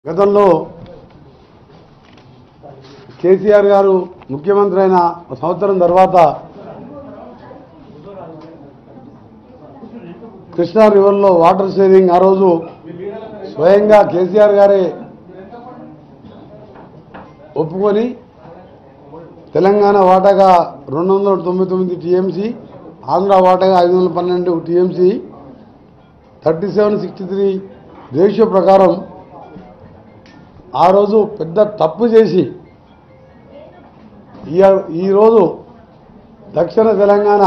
గతంలో కేసీఆర్ గారు ముఖ్యమంత్రి అయిన సంవత్సరం తర్వాత కృష్ణా రివర్లో వాటర్ షేరింగ్ ఆ రోజు స్వయంగా కేసీఆర్ గారే ఒప్పుకొని తెలంగాణ వాటాగా 299 టీఎంసీ, ఆంధ్ర వాటాగా 512 టీఎంసీ, 3763 రేషియో ప్రకారం ఆ రోజు పెద్ద తప్పు చేసి ఈరోజు దక్షిణ తెలంగాణ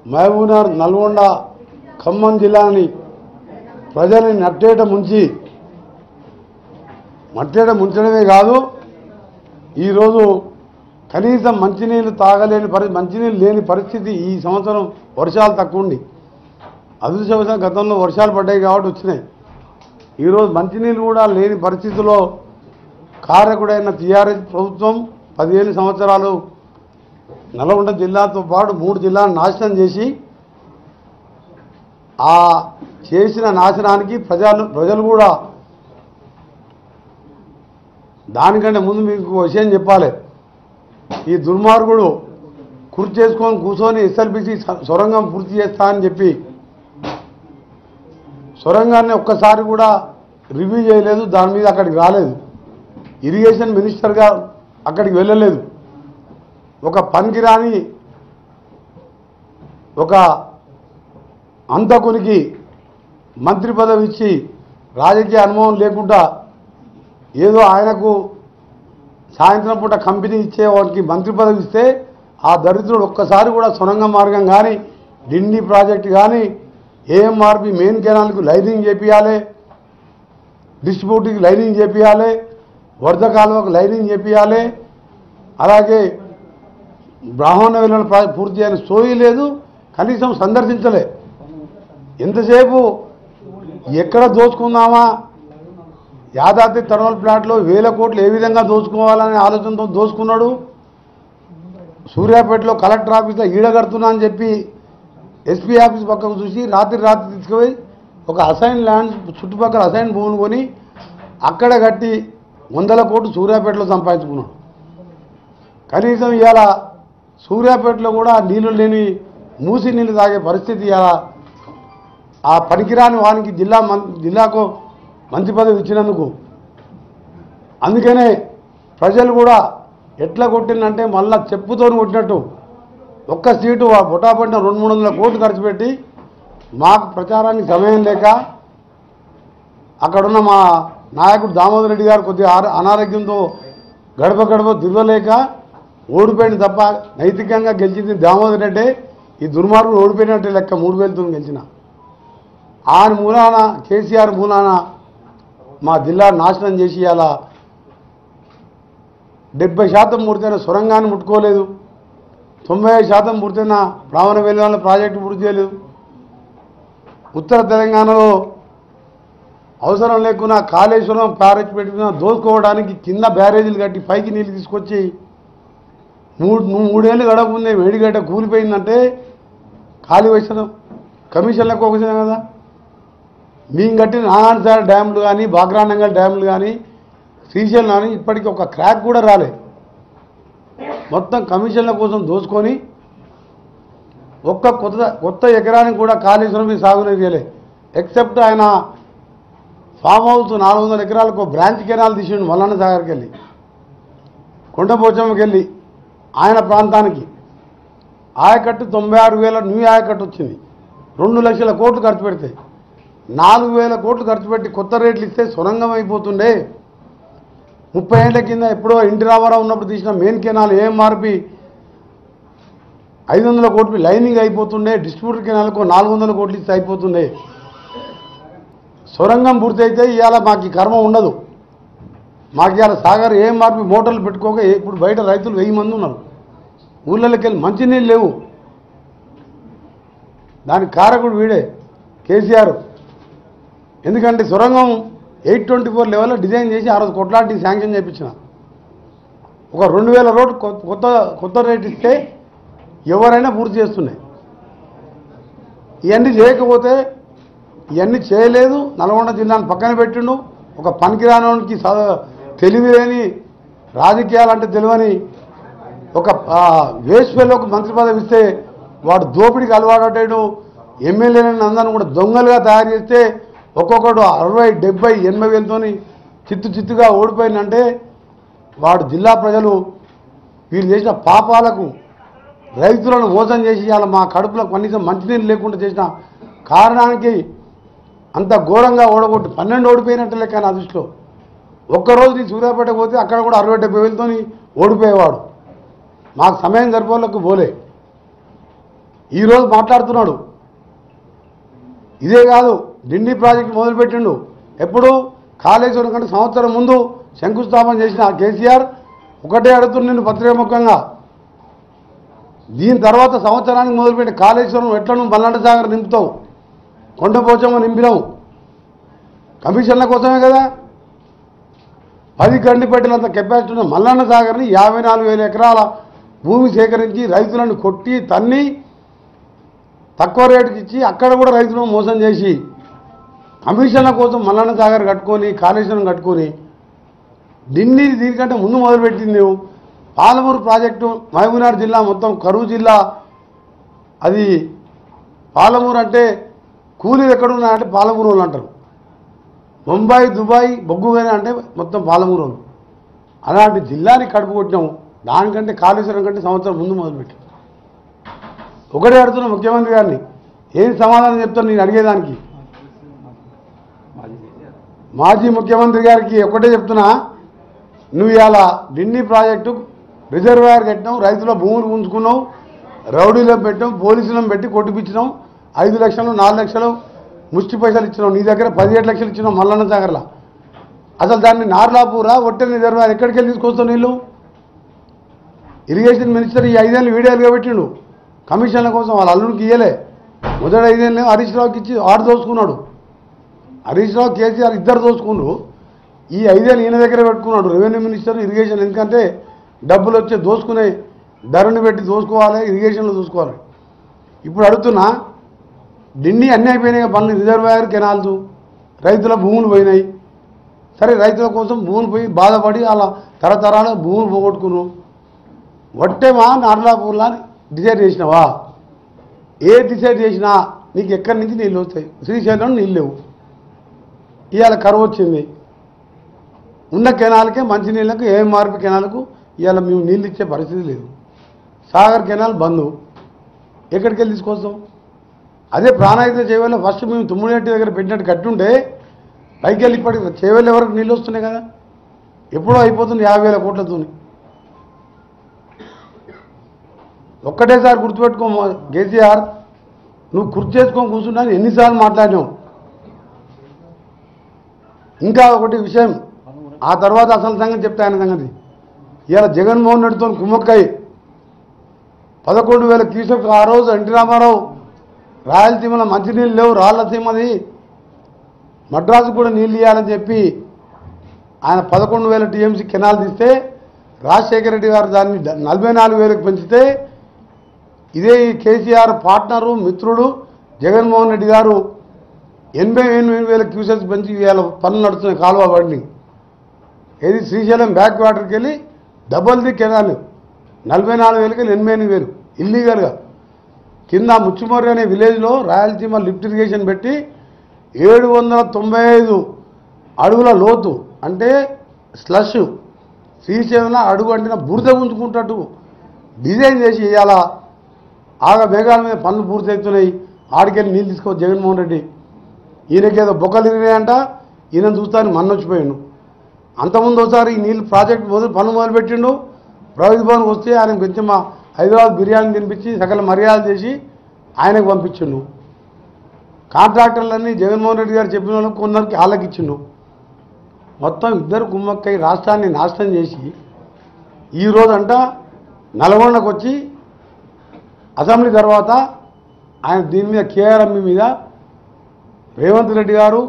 మహబూబ్నగర్, నల్గొండ, ఖమ్మం జిల్లాని ప్రజల్ని నట్టేట ముంచడమే కాదు, ఈరోజు కనీసం మంచినీళ్ళు తాగలేని మంచినీళ్ళు లేని పరిస్థితి. ఈ సంవత్సరం వర్షాలు తక్కువ ఉండి, అదృష్టవశాత్తు గతంలో వర్షాలు పడ్డాయి కాబట్టి వచ్చినాయి. ఈరోజు మంచినీళ్ళు కూడా లేని పరిస్థితిలో కారకుడైన టీఆర్ఎస్ ప్రభుత్వం 15 సంవత్సరాలు నల్గొండ జిల్లాతో పాటు 3 జిల్లాలను నాశనం చేసి, ఆ చేసిన నాశనానికి ప్రజలు కూడా దానికంటే ముందు మీకు విషయం చెప్పాలి. ఈ దుర్మార్గుడు కూర్చొని ఎస్ఎల్బిసి సొరంగం పూర్తి చేస్తా అని చెప్పి సొరంగాన్ని ఒక్కసారి కూడా రివ్యూ చేయలేదు. దాని మీద అక్కడికి రాలేదు. ఇరిగేషన్ మినిస్టర్గా అక్కడికి వెళ్ళలేదు. ఒక పనికిరాని ఒక అంతకునికి మంత్రి పదవి ఇచ్చి రాజకీయ అనుభవం లేకుండా ఏదో ఆయనకు సాయంత్రం పూట కంపెనీ ఇచ్చే వాడికి మంత్రి పదవి ఇస్తే ఆ దరిద్రుడు ఒక్కసారి కూడా సొరంగ మార్గం కానీ, డిండి ప్రాజెక్టు కానీ, ఏఎంఆర్పి మెయిన్ కెనాల్కు లైనింగ్ చేపియాలి, డిస్ట్రిబ్యూటర్కి లైనింగ్ చేపియాలి, వరద కాలువకు లైనింగ్ చేపియాలి, అలాగే బ్రాహ్మణ వెల్లుల ప్రాజెక్ట్ పూర్తి చేయని సోయి లేదు. కనీసం సందర్శించలే. ఎంతసేపు ఎక్కడ దోచుకుందామా, యాదాద్రి థర్మల్ ప్లాంట్లో 1000 కోట్లు ఏ విధంగా దోచుకోవాలనే ఆలోచనతో దోచుకున్నాడు. సూర్యాపేటలో కలెక్టర్ ఆఫీస్లో ఈడగడుతున్నా అని చెప్పి ఎస్పీ ఆఫీస్ పక్కకు చూసి రాత్రి తీసుకుపోయి ఒక అసైన్ ల్యాండ్ చుట్టుపక్కల అసైన్ భూములు కొని అక్కడ కట్టి 100 కోట్లు సూర్యాపేటలో సంపాదించుకున్నాడు. కనీసం ఇవాళ సూర్యాపేటలో కూడా నీళ్లు లేని మూసి నీళ్ళు తాగే పరిస్థితి ఇవాళ ఆ పనికిరాని వానికి జిల్లాకు మంత్రి పదవి ఇచ్చినందుకు. అందుకనే ప్రజలు కూడా ఎట్లా కొట్టిందంటే మళ్ళా చెప్పుతో కొట్టినట్టు ఒక్క సీటు బొటాపట్టిన 200-300 కోట్లు ఖర్చు పెట్టి మాకు ప్రచారానికి సమయం లేక అక్కడున్న మా నాయకుడు దామోదర్ రెడ్డి గారు కొద్దిగా అనారోగ్యంతో గడప తిరగలేక ఓడిపోయింది తప్ప నైతికంగా గెలిచింది దామోదర్ రెడ్డి. ఈ దుర్మార్గుడు ఓడిపోయినట్టే లెక్క 3000తో గెలిచిన. ఆయన మూలాన కేసీఆర్ మూలాన మా జిల్లా నాశనం చేసి అలా 70% పూర్తయిన సొరంగాన్ని ముట్టుకోలేదు, 95% పూర్తయిన బ్రాహ్మణ వెల్లుల ప్రాజెక్టు పూర్తి చేయలేదు. ఉత్తర తెలంగాణలో అవసరం లేకున్నా కాళేశ్వరం బ్యారేజ్ పెట్టుకున్న దోసుకోవడానికి కింద బ్యారేజీలు కట్టి పైకి నీళ్ళు తీసుకొచ్చి 3 ఏళ్ళు గడపకుందే వేడిగడ్డ కూలిపోయిందంటే ఖాళీ వేసడం కమిషన్లకు ఒకసారి కదా. మేము కట్టిన నాగార్జున డ్యాములు కానీ, బాగ్రానంగల్ డ్యాములు కానీ, శ్రీశైలం కానీ ఇప్పటికీ ఒక క్రాక్ కూడా రాలే. మొత్తం కమిషన్ల కోసం దోచుకొని ఒక్క కొత్త ఎకరానికి కూడా కాళేశ్వరం సాగునీరు చేయలే. ఎక్సెప్ట్ ఆయన ఫామ్ హౌస్ 400 ఎకరాలకు బ్రాంచ్ కెనాల్ తీసిండు మల్లన్న సాగర్కి వెళ్ళి, కొండపోచమ్మకి వెళ్ళి ఆయన ప్రాంతానికి ఆయకట్టు 96,000 న్యూ ఆయకట్టు వచ్చింది. 2 లక్షల కోట్లు ఖర్చు పెడితే 4,000 కోట్లు ఖర్చు పెట్టి కొత్త రేట్లు ఇస్తే సొరంగం అయిపోతుండే. 30 ఏళ్ల కింద ఎప్పుడో ఎన్టీ రామారావు ఉన్నప్పుడు తీసిన మెయిన్ కెనాల్ ఏఎంఆర్పి 500 కోట్లు లైనింగ్ అయిపోతుండే. డిస్ట్రిబ్యూటర్ కెనాల్కు 400 కోట్లు ఇస్తే అయిపోతుండే. సొరంగం పూర్తయితే ఇవాళ మాకు ఈ కర్మ ఉండదు. మాకు ఇవాళ సాగర్ ఏఎంఆర్పి మోటార్లు పెట్టుకోక ఇప్పుడు బయట రైతులు 1000 మంది ఉన్నారు. ఊళ్ళకి వెళ్ళి మంచినీళ్ళు లేవు. దానికి కారకుడు వీడే కేసీఆర్. ఎందుకంటే సొరంగం 824 లెవెల్లో డిజైన్ చేసి ఆ రోజు కొట్లాంటి శాంక్షన్ చేయించిన. ఒక 2000 రోడ్డు కొత్త రేట్ ఇస్తే ఎవరైనా పూర్తి చేస్తున్నాయి. ఇవన్నీ చేయకపోతే ఇవన్నీ చేయలేదు. నల్గొండ జిల్లాను పక్కన పెట్టిండు. ఒక పనికిరానికి తెలివి లేని రాజకీయాలంటే తెలియని ఒక వేశ్వలోకి మంత్రి పదవి ఇస్తే వాడు దోపిడికి అలవాటు ఎమ్మెల్యేలను అందరిని కూడా దొంగలుగా తయారు చేస్తే ఒక్కొక్కడు 60, 70, 80 వేలతో చిత్తుగా ఓడిపోయిందంటే వాడు జిల్లా ప్రజలు వీళ్ళు చేసిన పాపాలకు రైతులను మోసం చేసి ఇవాళ మా కడుపులో కనీసం మంచినీళ్ళు లేకుండా చేసిన కారణానికి అంత ఘోరంగా ఓడగొట్టి 12 ఓడిపోయినట్టు లెక్క నా దృష్టిలో. ఒక్కరోజు నీ సూర్యాపేట పోతే అక్కడ కూడా 60, 70 వేలతో ఓడిపోయేవాడు. మాకు సమయం సరిపోలకు పోలే. ఈరోజు మాట్లాడుతున్నాడు. ఇదే కాదు, డిండి ప్రాజెక్టు మొదలుపెట్టిండు. ఎప్పుడు కాళేశ్వరం కంటే సంవత్సరం ముందు శంకుస్థాపన చేసిన కేసీఆర్ ఒకటే అడుగుతున్న నిన్ను పత్రికాముఖంగా, దీని తర్వాత సంవత్సరానికి మొదలుపెట్టి కాళేశ్వరం ఎట్లను మల్లాండ సాగర్ నింపుతావు, కొండపోచమ్మ నింపినావు, కమిషన్ల కోసమే కదా. 10 గండి పెట్టినంత కెపాసిటీ ఉన్న మల్లాండ సాగర్ని 54,000 ఎకరాల భూమి సేకరించి రైతులను కొట్టి తన్ని తక్కువ రేటుకి ఇచ్చి అక్కడ కూడా రైతులను మోసం చేసి కమిషన్ల కోసం మల్లాండ సాగర్ కట్టుకొని కాళేశ్వరం కట్టుకొని దీనికంటే ముందు మొదలుపెట్టింది నువ్వు. పాలమూరు ప్రాజెక్టు మహబూబ్నగర్ జిల్లా మొత్తం కరువు జిల్లా. అది పాలమూరు అంటే కూలీలు ఎక్కడున్నాయంటే పాలమూరు వాళ్ళు అంటారు. ముంబై, దుబాయ్, బొగ్గువేన అంటే మొత్తం పాలమూరు వాళ్ళు. అలాంటి జిల్లాని కడుపు కొట్టినాము. దానికంటే కాళేశ్వరం కంటే సంవత్సరం ముందు మొదలుపెట్టి ఒకటే అడుగుతున్నా ముఖ్యమంత్రి గారిని, ఏం సమాధానం చెప్తాను నేను అడిగేదానికి. మాజీ ముఖ్యమంత్రి గారికి ఒకటే చెప్తున్నా, నువ్వు ఇవాళ డిండి ప్రాజెక్టు రిజర్వాయర్ కట్టినావు, రైతుల భూములు ఉంచుకున్నావు, రౌడీలో పెట్టాం, పోలీసులను పెట్టి కొట్టిపించినాం, 5 లక్షలు 4 లక్షలు ముష్టి పైసలు ఇచ్చినావు. నీ దగ్గర 17 లక్షలు ఇచ్చినావు మల్లన్న సాగర్లో. అసలు దాన్ని నార్లాపూరా ఒట్టెల రిజర్వాయర్ ఎక్కడికి వెళ్ళి తీసుకొస్తావు నీళ్ళు? ఇరిగేషన్ మినిస్టర్ ఈ 5 ఏళ్ళు వీడియోలుగా పెట్టిండు కమిషన్ల కోసం. వాళ్ళ అల్లుడికి ఇయ్యలే. మొదటి 5 ఏళ్ళు హరీష్ రావుకి ఇచ్చి ఆడు దోసుకున్నాడు. హరీష్ రావు, కేసీఆర్ ఇద్దరు దోసుకున్నారు. ఈ 5 ఏళ్ళు ఈయన దగ్గర పెట్టుకున్నాడు రెవెన్యూ మినిస్టర్ ఇరిగేషన్. ఎందుకంటే డబ్బులు వచ్చే దోసుకునే ధరని పెట్టి దోసుకోవాలి, ఇరిగేషన్లో దోసుకోవాలి. ఇప్పుడు అడుగుతున్నా, డిండి అన్నీ అయిపోయినాయి పనులు, రిజర్వాయర్, కెనాల్స్, రైతుల భూములు పోయినాయి. సరే, రైతుల కోసం భూములు పోయి బాధపడి అలా తరతరాలు భూములు పోగొట్టుకున్నావు. వట్టేమా నార్లాపూర్లా డిసైడ్ చేసినావా? ఏ డిసైడ్ చేసినా నీకు ఎక్కడి నుంచి నీళ్ళు వస్తాయి? శ్రీశైలం నీళ్ళు లేవు. ఇవాళ కరువు వచ్చింది. ఉన్న కెనాల్కే మంచినీళ్ళకు ఏఎంఆర్పి కెనాల్కు ఇవాళ మేము నీళ్ళు ఇచ్చే పరిస్థితి లేదు. సాగర్ కెనాల్ బంద్. ఎక్కడికి వెళ్ళి తీసుకొస్తాం? అదే ప్రాణాయిత చేవేళ్ళ ఫస్ట్ మేము తుమ్ముడేటి దగ్గర పెట్టినట్టు కట్టుంటే పైకి వెళ్ళి ఇప్పటికి చేవేళ్ళ ఎవరికి నీళ్ళు వస్తున్నాయి కదా. ఎప్పుడో అయిపోతుంది 50,000 కోట్లతో. ఒక్కటేసారి గుర్తుపెట్టుకో కేసీఆర్, నువ్వు గుర్తు చేసుకొని కూర్చున్నా ఎన్నిసార్లు మాట్లాడినావు. ఇంకా ఒకటి విషయం, ఆ తర్వాత అసలు సంగతి చెప్తే ఆయన సంగతి. ఇవాళ జగన్మోహన్ రెడ్డితో కుమ్మక్కై 11,000 క్యూసెక్ ఆ రోజు ఎన్టీ రామారావు రాయలసీమలో మంచినీళ్ళు లేవు, రాళ్లసీమది మద్రాసు కూడా నీళ్ళు ఇవ్వాలని చెప్పి ఆయన 11,000 టీఎంసీ కెనాల్ తీస్తే రాజశేఖర రెడ్డి గారు దాన్ని 44,000కి పెంచితే ఇదే కేసీఆర్ పార్ట్నరు మిత్రుడు జగన్మోహన్ రెడ్డి గారు 88,000 క్యూసెక్స్ పెంచి ఇవాళ పనులు నడుస్తున్నాయి. కాలువ బండి ఏది శ్రీశైలం బ్యాక్ వాటర్కి వెళ్ళి డబల్ది కెనాల్ 44,000కి 88,000 ఇల్లీగల్గా. కింద ముచ్చుమర్రి అనే విలేజ్లో రాయలసీమ లిఫ్ట్ ఇరిగేషన్ పెట్టి 795 అడుగుల లోతు అంటే స్లష్ శ్రీశైలంలో అడుగు అంటిన బురద ఉంచుకుంటట్టు డిజైన్ చేసి ఇవాళ మేఘాల మీద పనులు పూర్తవుతున్నాయి. ఆడికెళ్ళి నీళ్ళు తీసుకోవచ్చు జగన్మోహన్ రెడ్డి. ఈయనకేదో బొక్కలు ఇరిగినాయంట, ఈయన చూస్తాను మన్నొచ్చిపోయాడు. అంతకుముందు ఒకసారి ఈ నీళ్ళు ప్రాజెక్ట్ పనులు మొదలుపెట్టిండు. ప్రగతి భవన్కి వస్తే ఆయన కొంచెం హైదరాబాద్ బిర్యానీ తినిపించి సకల మర్యాద చేసి ఆయనకు పంపించిండు. కాంట్రాక్టర్లన్నీ జగన్మోహన్ రెడ్డి గారు చెప్పిన వాళ్ళకి కొందరికి ఆలకిచ్చిండు. మొత్తం ఇద్దరు కుమ్మక్కై రాష్ట్రాన్ని నాశనం చేసి ఈరోజంట నల్గొండకు వచ్చి అసెంబ్లీ తర్వాత ఆయన దీని మీద కేఆర్ఎంఈ మీద రేవంత్ రెడ్డి గారు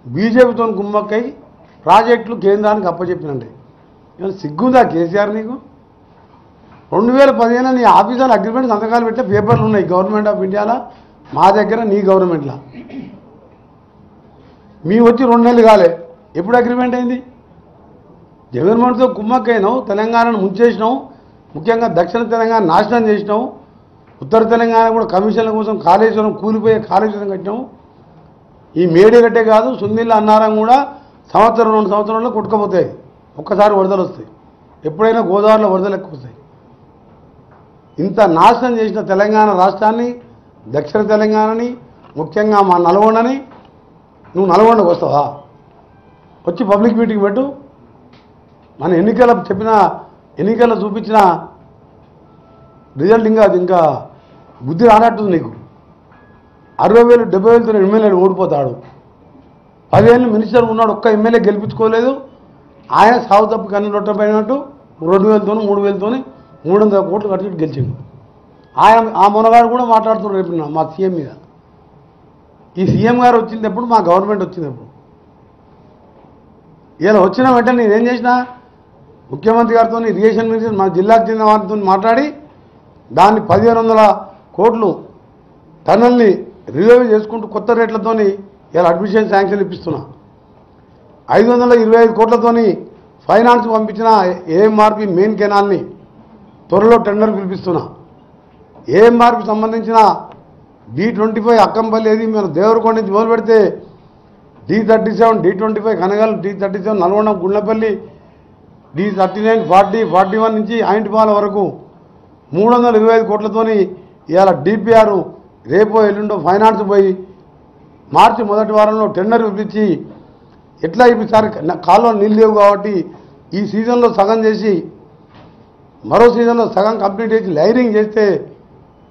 బీజేపీతో కుమ్మక్కై ప్రాజెక్టులు కేంద్రానికి అప్పచెప్పినండి. ఇవాళ సిగ్గుందా కేసీఆర్ నీకు? 2015 నీ ఆఫీసర్ అగ్రిమెంట్ సంతకాలు పెట్టే పేపర్లు ఉన్నాయి గవర్నమెంట్ ఆఫ్ ఇండియాలో, మా దగ్గర నీ గవర్నమెంట్లో. మీ వచ్చి 2 నెలలు కాలే, ఎప్పుడు అగ్రిమెంట్ అయింది? జగన్మోహన్తో కుమ్మక్కైనావు, తెలంగాణను ముంచేసినావు, ముఖ్యంగా దక్షిణ తెలంగాణ నాశనం చేసినావు, ఉత్తర తెలంగాణ కూడా కమిషన్ల కోసం కాళేశ్వరం కూలిపోయే కాళేశ్వరం కట్టినావు. ఈ మేడిగట్టే కాదు, సుందిళ్ళ అన్నారం కూడా సంవత్సరం 2 సంవత్సరాల్లో కొట్టుకుపోతాయి, ఒక్కసారి వరదలు వస్తాయి. ఎప్పుడైనా గోదావరిలో వరదలు ఎక్కువ వస్తాయి. ఇంత నాశనం చేసిన తెలంగాణ రాష్ట్రాన్ని, దక్షిణ తెలంగాణని, ముఖ్యంగా మా నల్గొండని, నువ్వు నల్గొండకు వస్తావా? వచ్చి పబ్లిక్ మీటింగ్ పెట్టు. మన ఎన్నికల్లో చూపించిన రిజల్ట్ ఇంకా బుద్ధి రానట్టుంది నీకు. 60,000 70,000తో ఎమ్మెల్యేలు ఓడిపోతాడు. 10 ఏళ్ళు మినిస్టర్ ఉన్నాడు, ఒక్క ఎమ్మెల్యే గెలిపించుకోలేదు. ఆయన సాగు తప్పు కన్ను రొట్టపోయినట్టు 2,000తోనూ 3,000తోని 300 కోట్లు ఖర్చు గెలిచిండు. ఆ మొనగాడు కూడా మాట్లాడుతున్నారు రేపు మా సీఎం మీద. ఈ సీఎం గారు వచ్చినప్పుడు మా గవర్నమెంట్ వచ్చినప్పుడు ఇలా వచ్చిన వెంటనే నేనేం చేసినా, ముఖ్యమంత్రి గారితో ఇరిగేషన్ మినిస్టర్ మా జిల్లాకు చెందిన వారితో మాట్లాడి దాన్ని 1,500 కోట్లు టన్నల్ని రివైవ్ చేసుకుంటూ కొత్త రేట్లతోని ఇలా అడ్మిషన్ శాంక్షన్ ఇప్పిస్తున్నా. 525 కోట్లతోని ఫైనాన్స్ పంపించిన ఏఎంఆర్పి మెయిన్ కెనాల్ని త్వరలో టెండర్ పిలిపిస్తున్నా. ఏఎంఆర్పి సంబంధించిన D25 అక్కంపల్లి ఏది మన దేవరకొండ నుంచి మొదలు పెడితే D37, D25 Kanagal, D37 Nalgonda Gundlapalli, D39 40 41 నుంచి ఆయింటిపాల వరకు 325 కోట్లతోని ఇవాళ డిపిఆర్ రేపో ఎల్లుండో ఫైనాన్స్ పోయి మార్చి మొదటి వారంలో టెండర్ పిలిపించి ఎట్లా ఈసారి కాలువ నీళ్ళు లేవు కాబట్టి ఈ సీజన్లో సగం చేసి మరో సీజన్లో సగం కంప్లీట్ చేసి లైనింగ్ చేస్తే,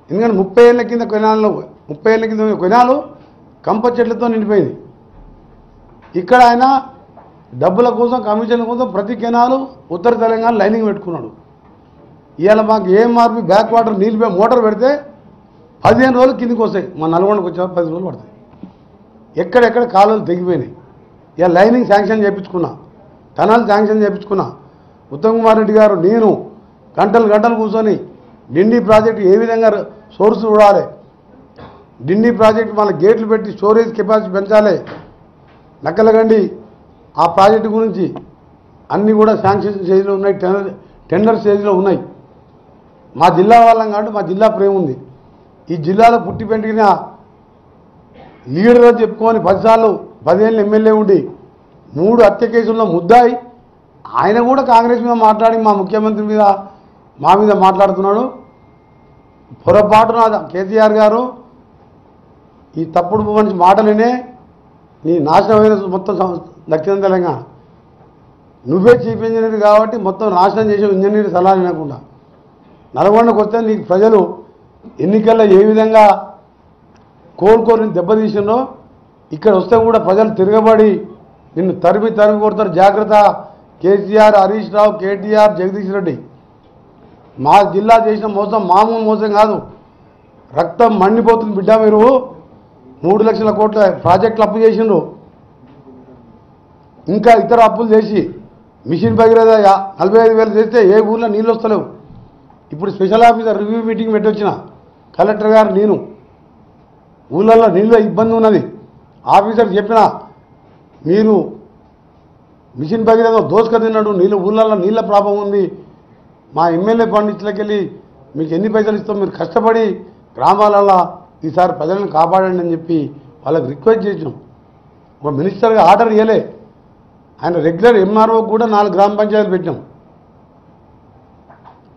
ఎందుకంటే 30 ఏళ్ళ కింద కొనాలు కంప చెట్లతో నిండిపోయింది. ఇక్కడ ఆయన డబ్బుల కోసం కమిషన్ కోసం ప్రతి కెనాలు ఉత్తర తెలంగాణ లైనింగ్ పెట్టుకున్నాడు. ఇవాళ మాకు ఏఎంఆర్పి బ్యాక్ వాటర్ నీళ్ళు మోటార్ పెడితే 15 రోజులు కిందికి వస్తాయి. మా నల్గొండకు వచ్చే 10 రోజులు పడతాయి. ఎక్కడెక్కడ కాలువలు తెగిపోయినాయి. ఇక లైనింగ్ శాంక్షన్ చేయించుకున్నా, టనల్ శాంక్షన్ చేయించుకున్నా. ఉత్తమ్ కుమార్ రెడ్డి గారు నేను గంటలు కూర్చొని డిండి ప్రాజెక్టు ఏ విధంగా సోర్స్ చూడాలి, డిండి ప్రాజెక్టు మళ్ళీ గేట్లు పెట్టి స్టోరేజ్ కెపాసిటీ పెంచాలి, నక్కలగండి ఆ ప్రాజెక్టు గురించి అన్నీ కూడా శాంక్షన్ స్టేజ్లో ఉన్నాయి, టెండర్ స్టేజ్లో ఉన్నాయి. మా జిల్లా వాళ్ళం కాబట్టి మా జిల్లా ప్రేమ ఉంది. ఈ జిల్లాలో పుట్టి పెంటిన లీడర్ చెప్పుకొని 10 ఏళ్ళు ఎమ్మెల్యే ఉండి 3 హత్య కేసుల్లో ముద్దాయి ఆయన కూడా కాంగ్రెస్ మీద మాట్లాడి మా ముఖ్యమంత్రి మీద మా మీద మాట్లాడుతున్నాడు. పొరపాటున కేసీఆర్ గారు ఈ తప్పుడు మంచి మాటలనే నీ నాశనమైన మొత్తం దక్షిణ తెలంగాణ. నువ్వే చీఫ్ ఇంజనీర్ కాబట్టి మొత్తం నాశనం చేసే ఇంజనీర్ సలహా వినకుండా నల్గొండకు వస్తే నీకు ప్రజలు ఎన్నికల్లో ఏ విధంగా కోలుకొని దెబ్బతీసిందో ఇక్కడ వస్తే కూడా ప్రజలు తిరగబడి నిన్ను తరిమి కొడతారు. జాగ్రత్త. కేసీఆర్, హరీష్ రావు, కేటీఆర్, జగదీష్ రెడ్డి మా జిల్లా చేసిన మోసం మామూలు మోసం కాదు. రక్తం మండిపోతుంది బిడ్డ. మీరు 3 లక్షల కోట్ల ప్రాజెక్టులు అప్పు చేసిండ్రు, ఇంకా ఇతర అప్పులు చేసి మిషన్ భగీరథ 45,000 చేస్తే ఏ ఊర్లో నీళ్ళు వస్తలేవు. ఇప్పుడు స్పెషల్ ఆఫీసర్ రివ్యూ మీటింగ్ పెట్టొచ్చిన కలెక్టర్ గారు నేను, ఊళ్ళల్లో నీళ్ళ ఇబ్బంది ఉన్నది. ఆఫీసర్ చెప్పిన మీరు మిషన్ భగీరథ దోసుక తిన్నాడు, ఊళ్ళల్లో నీళ్ళ ప్రాబ్లం ఉంది, మా ఎమ్మెల్యే ఫండ్ ఇట్లకెళ్ళి మీకు ఎన్ని పైసలు ఇస్తాం, మీరు కష్టపడి గ్రామాలలో ఈసారి ప్రజలను కాపాడండి అని చెప్పి వాళ్ళకి రిక్వెస్ట్ చేసినాం. ఒక మినిస్టర్గా ఆర్డర్ ఇవ్వలే, ఆయన రెగ్యులర్ ఎంఆర్ఓ కూడా 4 గ్రామ పంచాయతీలు పెట్టినాం.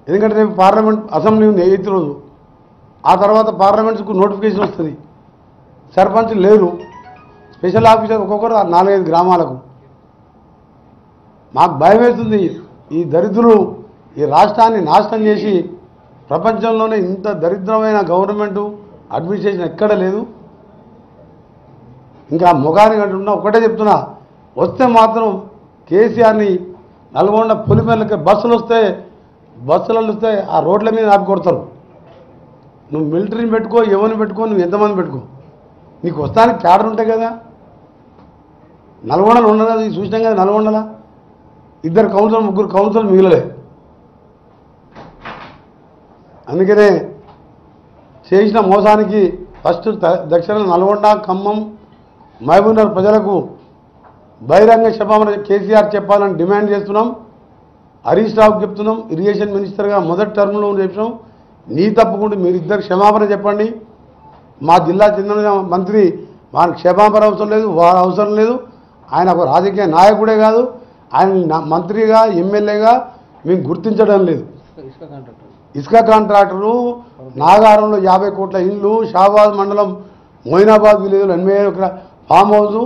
ఎందుకంటే రేపు పార్లమెంట్ అసెంబ్లీ ఉంది 8వ రోజు, ఆ తర్వాత పార్లమెంట్కు నోటిఫికేషన్ వస్తుంది. సర్పంచ్ లేరు, స్పెషల్ ఆఫీసర్ ఒక్కొక్కరు 4-5 గ్రామాలకు. మాకు భయం వేస్తుంది. ఈ దరిద్రులు ఈ రాష్ట్రాన్ని నాశనం చేసి ప్రపంచంలోనే ఇంత దరిద్రమైన గవర్నమెంటు అడ్మినిస్ట్రేషన్ ఎక్కడ లేదు. ఇంకా ముఖానికి అంటున్నా ఒకటే చెప్తున్నా, వస్తే మాత్రం కేసీఆర్ని నల్గొండ పులిమెల్లకి బస్సులలో వస్తే ఆ రోడ్ల మీద ఆపి కొడతారు. నువ్వు మిలిటరీని పెట్టుకో, ఎవరిని పెట్టుకో, నువ్వు ఎంతమంది పెట్టుకో, నీకు వస్తానికి క్యాడర్ ఉంటాయి కదా. నల్గొండలో ఉండదు, ఇది చూసినాం కదా. నల్గొండలో 2 కౌన్సిల్ 3 కౌన్సిల్ మిగిలలే. అందుకనే చేసిన మోసానికి ఫస్ట్ దక్షిణ నల్గొండ, ఖమ్మం, మహబూబ్నగర్ ప్రజలకు బహిరంగ క్షమాపణ కేసీఆర్ చెప్పాలని డిమాండ్ చేస్తున్నాం. హరీష్ రావుకి చెప్తున్నాం, ఇరిగేషన్ మినిస్టర్గా మొదటి టర్మ్లో చెప్పినాం, నీ తప్పకుండా మీరిద్దరు క్షమాపణ చెప్పండి. మా జిల్లా చెందిన మంత్రి వారికి క్షమాపణ అవసరం లేదు, వారి అవసరం లేదు. ఆయన ఒక రాజకీయ నాయకుడే కాదు, ఆయన మంత్రిగా ఎమ్మెల్యేగా మేము గుర్తించడం లేదు. ఇసుక కాంట్రాక్టరు నాగారంలో 50 కోట్ల ఇల్లు, షాబాద్ మండలం మొయినాబాద్ విలేజ్లో 80 ఫామ్ హౌస్,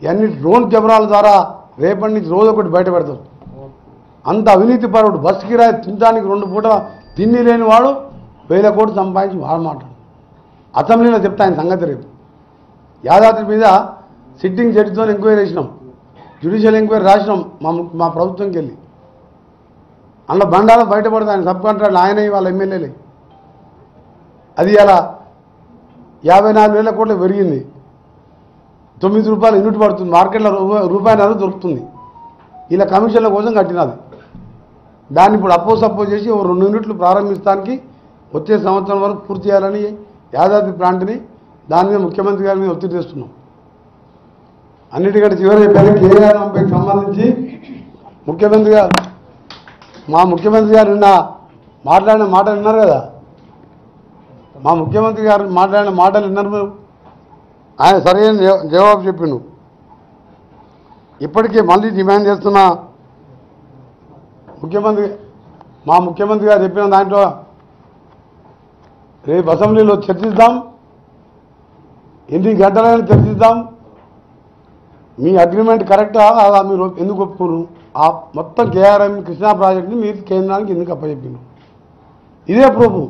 ఇవన్నీ డ్రోన్ కెమెరాల ద్వారా రేపటి నుంచి రోజు ఒకటి బయటపెడతాం. అంత అవినీతి పరుడు, బస్సు కిరాయి తినడానికి 2 పూట తిండి లేని వాడు 1000 కోట్లు సంపాదించి వాడు మాట్లాడు. అసెంబ్లీలో చెప్తా ఆయన సంగతి రేపు. యాదాద్రి మీద సిట్టింగ్ జడ్జితో ఎంక్వైరీ చేసినాం, జ్యుడిషియల్ ఎంక్వైరీ రాసినాం మా ప్రభుత్వంకి వెళ్ళి. అందులో బండాలు బయటపడతాయి. ఆయన సబ్ కాంట్రాక్ట్లు ఆయన వాళ్ళ ఎమ్మెల్యేలే. అది అలా 54,000 కోట్లు పెరిగింది. 9 రూపాయలు యూనిట్ పడుతుంది, మార్కెట్లో రూపాయన్నర దొరుకుతుంది. ఇలా కమిషన్ల కోసం కట్టినది. దాన్ని ఇప్పుడు సపోజ్ చేసి 2 యూనిట్లు ప్రారంభించడానికి వచ్చే సంవత్సరం వరకు పూర్తి చేయాలని యాదాద్రి ప్లాంట్ని దాని మీద ముఖ్యమంత్రి గారి మీద ఒత్తిడి తెస్తున్నాం. అన్నిటికంటే చివరి కేఆర్ఎంపైకి సంబంధించి మా ముఖ్యమంత్రి గారు నిన్న మాట్లాడిన మాటలు విన్నారు కదా. మా ముఖ్యమంత్రి గారు మాట్లాడిన మాటలు విన్నారు మీరు. ఆయన సరైన జవాబు చెప్పిండు. ఇప్పటికే మళ్ళీ డిమాండ్ చేస్తున్న మా ముఖ్యమంత్రి గారు చెప్పిన దాంట్లో రేపు అసెంబ్లీలో చర్చిద్దాం, ఎన్ని గంటలైనా చర్చిద్దాం. మీ అగ్రిమెంట్ కరెక్టా అలా మీరు ఎందుకు ఒప్పుకోరు? ఆ మొత్తం కేఆర్ఎం కృష్ణా ప్రాజెక్టుని మీరు కేంద్రానికి ఎందుకు అప్పచెప్పిండు? ఇదే ప్రూఫ్.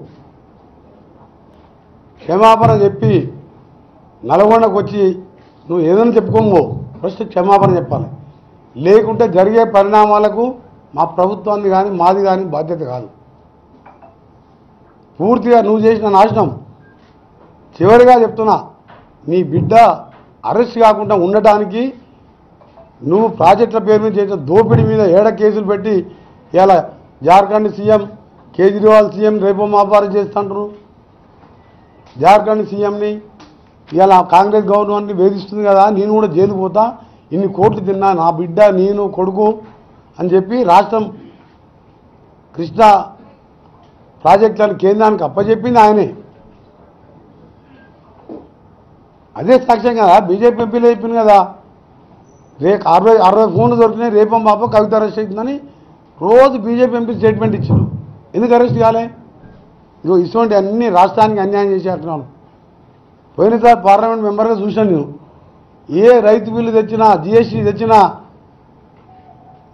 క్షమాపణ చెప్పి నల్గొండకు వచ్చి నువ్వు ఏదైనా చెప్పుకోమో ఫస్ట్ క్షమాపణ చెప్పాలి. లేకుంటే జరిగే పరిణామాలకు మా ప్రభుత్వాన్ని కానీ మాది కానీ బాధ్యత కాదు. పూర్తిగా నువ్వు చేసిన నాశనం. చివరిగా చెప్తున్నా, నీ బిడ్డ అరెస్ట్ కాకుండా ఉండటానికి నువ్వు ప్రాజెక్టుల పేరు మీద చేసిన దోపిడీ మీద 7 కేసులు పెట్టి ఇలా జార్ఖండ్ సీఎం కేజ్రీవాల్ సీఎం రేపో మాపారం చేస్తుంటారు. జార్ఖండ్ సీఎంని ఇలా కాంగ్రెస్ గవర్నమెంట్ని వేధిస్తుంది కదా, నేను కూడా జైలు పోతా, ఇన్ని కోట్లు తిన్నా, నా బిడ్డ నేను కొడుకు అని చెప్పి రాష్ట్రం కృష్ణా ప్రాజెక్టులను కేంద్రానికి అప్పచెప్పింది ఆయనే. అదే సాక్ష్యం కదా. బీజేపీ ఎంపీలు చెప్పింది కదా, రేపు 60 ఫోన్లు దొరికినాయి, రేపం పాప కవిత అరెస్ట్ అవుతుందని రోజు బీజేపీ ఎంపీ స్టేట్మెంట్ ఇచ్చారు. ఎందుకు అరెస్ట్ కాలే? ఇగో ఇటువంటి అన్ని రాష్ట్రానికి అన్యాయం చేసేస్తున్నాను. పోయినసారి పార్లమెంట్ మెంబర్గా చూశాను నేను. ఏ రైతు బిల్లు తెచ్చినా, జిఎస్టీ తెచ్చినా,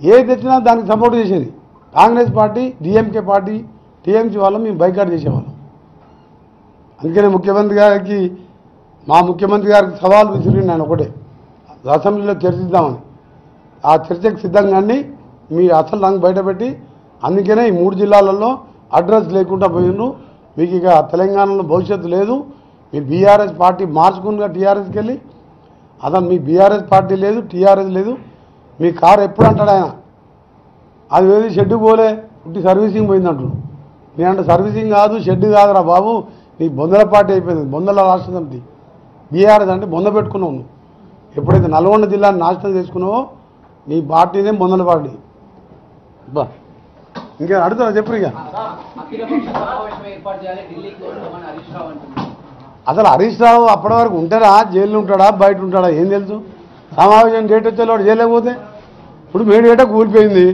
ఏది తెచ్చినా దానికి సపోర్ట్ చేసేది Congress party, DMK party, TMC వాళ్ళం మేము బైకాట్ చేసేవాళ్ళం. అందుకనే మా ముఖ్యమంత్రి గారికి సవాల్ విసిరింది నేను ఒకటే, అసెంబ్లీలో చర్చిద్దామని. ఆ చర్చకు సిద్ధంగానే మీ అసలు రంగు బయటపెట్టి, అందుకనే ఈ 3 జిల్లాలలో అడ్రస్ లేకుండా పోయిండ్రు. మీకు ఇక తెలంగాణలో భవిష్యత్తు లేదు. మీ బీఆర్ఎస్ పార్టీ మార్చుకునిగా టీఆర్ఎస్కి వెళ్ళి, అసలు మీ బీఆర్ఎస్ పార్టీ లేదు, టీఆర్ఎస్ లేదు. మీ కారు ఎప్పుడు అంటాడు ఆయన, అది వేది షెడ్డు పోలే, ఇట్టి సర్వీసింగ్ పోయిందంటున్నాడు. నేనంటే సర్వీసింగ్ కాదు, షెడ్ కాదురా బాబు, నీ బొందల పార్టీ అయిపోయింది, బొందల రాష్ట్ర సమితి. బీఆర్ఎస్ అంటే బొంద పెట్టుకున్నావు నువ్వు. ఎప్పుడైతే నల్గొండ జిల్లాని నాశనం చేసుకున్నావో నీ పార్టీనే బొందల పార్టీ. బా ఇంకా అడుగుతా చెప్పు. ఇక అసలు హరీష్ రావు అప్పటి వరకు ఉంటారా, జైల్లో ఉంటాడా, బయట ఉంటాడా, ఏం తెలుసు? సమావేశం డేట్ వచ్చేవాడు జైలేకపోతే. ఇప్పుడు మేడిగడ్డ కూలిపోయింది.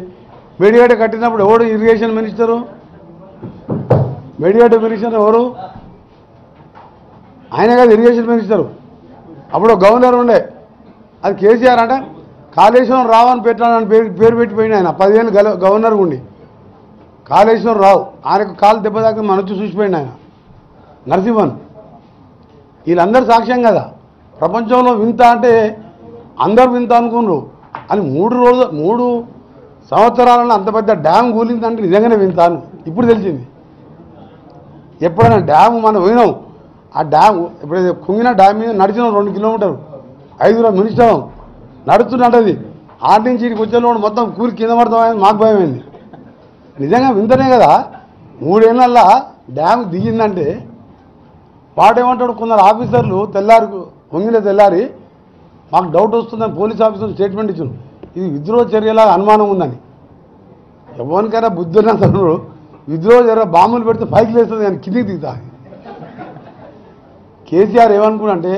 మేడిగడ్డ కట్టినప్పుడు ఎవడు ఇరిగేషన్ మినిస్టరు? మేడిగడ్డ మినిస్టర్ ఎవరు? ఆయన కాదు ఇరిగేషన్ మినిస్టరు. అప్పుడు గవర్నర్ ఉండే, అది కేసీఆర్. అంటే కాళేశ్వరం రావు అని పెట్టాలని పేరు పెట్టిపోయింది ఆయన. 10 ఏళ్ళు గవర్నర్ ఉండి కాళేశ్వరం రావు. ఆయనకు కాలు దెబ్బ దాకా మనొచ్చి చూసిపోయింది ఆయన, నరసింహన్. వీళ్ళందరూ సాక్ష్యం కదా. ప్రపంచంలో వింత అంటే అందరు వింత అనుకున్నారు అని 3 సంవత్సరాలను అంత పెద్ద డ్యామ్ కూలిందంటే నిజంగానే వింత అని ఇప్పుడు తెలిసింది. ఎప్పుడైనా డ్యామ్ మనం పోయినాం, ఆ డ్యామ్ ఎప్పుడైతే కుంగిన డ్యామ్ మీద నడిచినాం 2 కిలోమీటర్లు, 5 మినిస్టర్ నడుస్తున్నది. ఆటి నుంచి ఇక్కడికి వచ్చేలోడు మొత్తం కూలి కింద పడతామని మాకు భయమైంది. నిజంగా వింతనే కదా. 3 ఏళ్ళల్లో డ్యామ్ దిగిందంటే వాడేమంటాడు, కొందరు ఆఫీసర్లు తెల్లారి కుంగిన తెల్లారి మాకు డౌట్ వస్తుందని పోలీస్ ఆఫీసర్ స్టేట్మెంట్ ఇచ్చాను. ఇది విద్రోహ చర్యలా అనుమానం ఉందని. ఎవరికైనా బుద్ధున్న తనుడు విద్రోహ చర్య బాంబులు పెడితే పైకి లేస్తుంది కానీ కిందికి దిగుతా. కేసీఆర్ ఏమనుకున్నంటే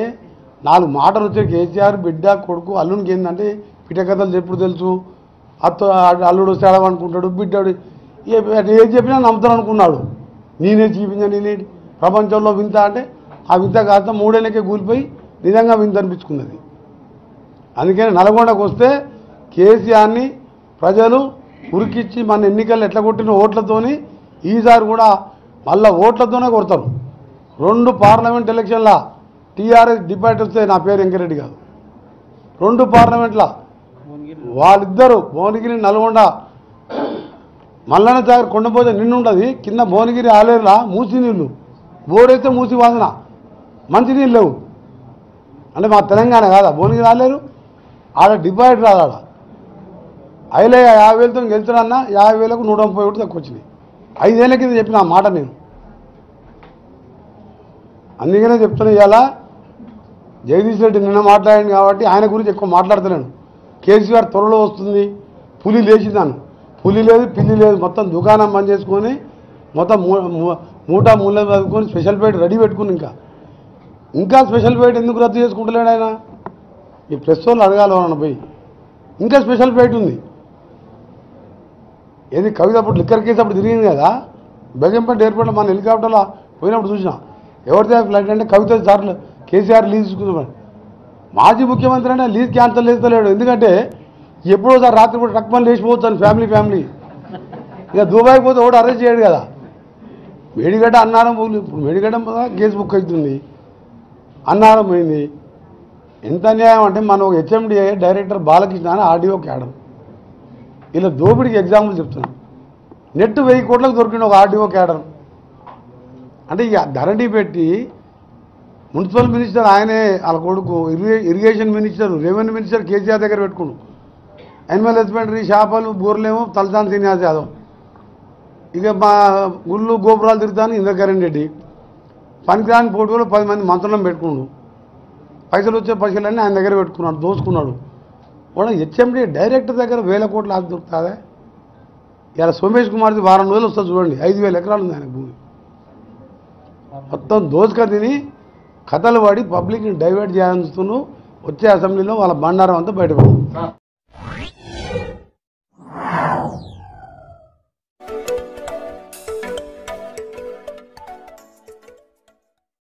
4 మాటలు వచ్చే కేసీఆర్ బిడ్డ కొడుకు అల్లునికి ఏంటంటే పిటకథలు చెప్పుడు తెలుసు, అల్లుడు వస్తే అడవనుకుంటాడు, బిడ్డాడు ఏది చెప్పినా నమ్ముతాను అనుకున్నాడు. నేనే చూపించాను, నేనే ప్రపంచంలో వింత అంటే ఆ వింత కాస్త 3 ఏళ్ళకే కూలిపోయి నిజంగా వింత అనిపించుకున్నది. అందుకని నల్గొండకు వస్తే కేసీఆర్ని ప్రజలు ఉరికిచ్చి మన ఎన్నికలు ఎట్లా కొట్టిన ఓట్లతోని ఈసారి కూడా మళ్ళీ ఓట్లతోనే కొడతారు. 2 పార్లమెంట్ ఎలక్షన్ల టీఆర్ఎస్ డిపాజిట్ వస్తే నా పేరు వెంకరెడ్డి కాదు. 2 పార్లమెంట్ల వాళ్ళిద్దరూ భువనగిరి నల్గొండ మల్లన్న సాగర్ కొండపోతే నిన్నుండదు, కింద భువనగిరి ఆలేరులా మూసి నీళ్ళు బోరైతే మూసి వాసన, మంచినీళ్ళు లేవు. అంటే మా తెలంగాణ కాదా భువనగిరి ఆలేరు, ఆడ డిపాజిట్ రాదు. ఆడ 50,000తో గెలుచుడన్నా 50,000కు 130 ఓట్లు తక్కువ వచ్చినాయి. 5 ఏళ్ళ కింద చెప్పిన ఆ మాట నేను. అందుకనే చెప్తున్నా, ఇవాళ జగదీష్ రెడ్డి నిన్న మాట్లాడింది కాబట్టి ఆయన గురించి ఎక్కువ మాట్లాడతలేను. కేసీఆర్ త్వరలో వస్తుంది, పులి లేచిందాను, పులి లేదు పిల్లి లేదు, మొత్తం దుకాణం బంద్ చేసుకొని మొత్తం మూటా మూల చదువుకొని స్పెషల్ ఫైట్ రెడీ పెట్టుకుని ఇంకా స్పెషల్ ఫైట్ ఎందుకు రద్దు చేసుకుంటలేడు ఆయన? ఈ ప్రెస్ వాళ్ళు అడగాలి వాళ్ళని పోయి. ఇంకా స్పెషల్ ఫైట్ ఉంది. ఏది కవిత అప్పుడు లిక్కర్ కేసు అప్పుడు తిరిగింది కదా, బెగంపేట ఎయిర్పోర్ట్లో మన హెలికాప్టర్లో పోయినప్పుడు చూసినా ఎవరిదే ఫ్లైట్ అంటే కవిత సార్లు కేసీఆర్ లీజ్ తీసుకుంటున్నాడు. మాజీ ముఖ్యమంత్రి అయినా లీజ్ క్యాన్సల్ చేస్తలేడు. ఎందుకంటే ఎప్పుడో సార్ రాత్రి కూడా ట్రక్ పని లేచిపోవచ్చు అని ఫ్యామిలీ ఇక దుబాయ్కి పోతే ఒకటి అరెస్ట్ చేయడు కదా. మేడిగడ్డ అన్నారం పోయి ఇప్పుడు మేడిగడ్డ కేసు బుక్ అవుతుంది, అన్నారం పోయింది. ఎంత అన్యాయం అంటే మన ఒక హెచ్ఎండిఏ డైరెక్టర్ బాలకృష్ణ అని ఆర్డీఓ క్యాడర్ ఇలా దోపిడికి ఎగ్జాంపుల్ చెప్తున్నాను. నెట్ 1000 కోట్లకు దొరికింది ఒక ఆర్డీఓ క్యాడర్. అంటే ఇక ధరణి పెట్టి మున్సిపల్ మినిస్టర్ ఆయనే, వాళ్ళ కొడుకు irrigation minister, revenue minister KCR దగ్గర పెట్టుకున్నాడు. యానిమల్ హస్బెండరీ చేపలు బోర్లేమో తలసాని శ్రీనివాస్ యాదవ్. ఇక మా గుళ్ళు గోపురాలు తిరుగుతాను ఇంద్రకరణ్ రెడ్డి. పనికిరాని పోటీలో 10 మంది మంత్రులను పెట్టుకున్నాడు. పైసలు వచ్చే పైసలన్నీ ఆయన దగ్గర పెట్టుకున్నాడు, దోసుకున్నాడు. కూడా హెచ్ఎండి డైరెక్టర్ దగ్గర 1000 కోట్ల ఆస్తి దొరుకుతుందా? ఇలా సోమేష్ కుమార్ది వారం రోజులు వస్తుంది చూడండి, 5,000 ఎకరాలు ఉంది ఆయన భూమి. మొత్తం దోసుక తిని కథలు పడి పబ్లిక్ని డైవర్ట్ చేయాలని చూస్తున్నావు. వచ్చే అసెంబ్లీలో వాళ్ళ బండారం అంతా బయటపడుతుంది.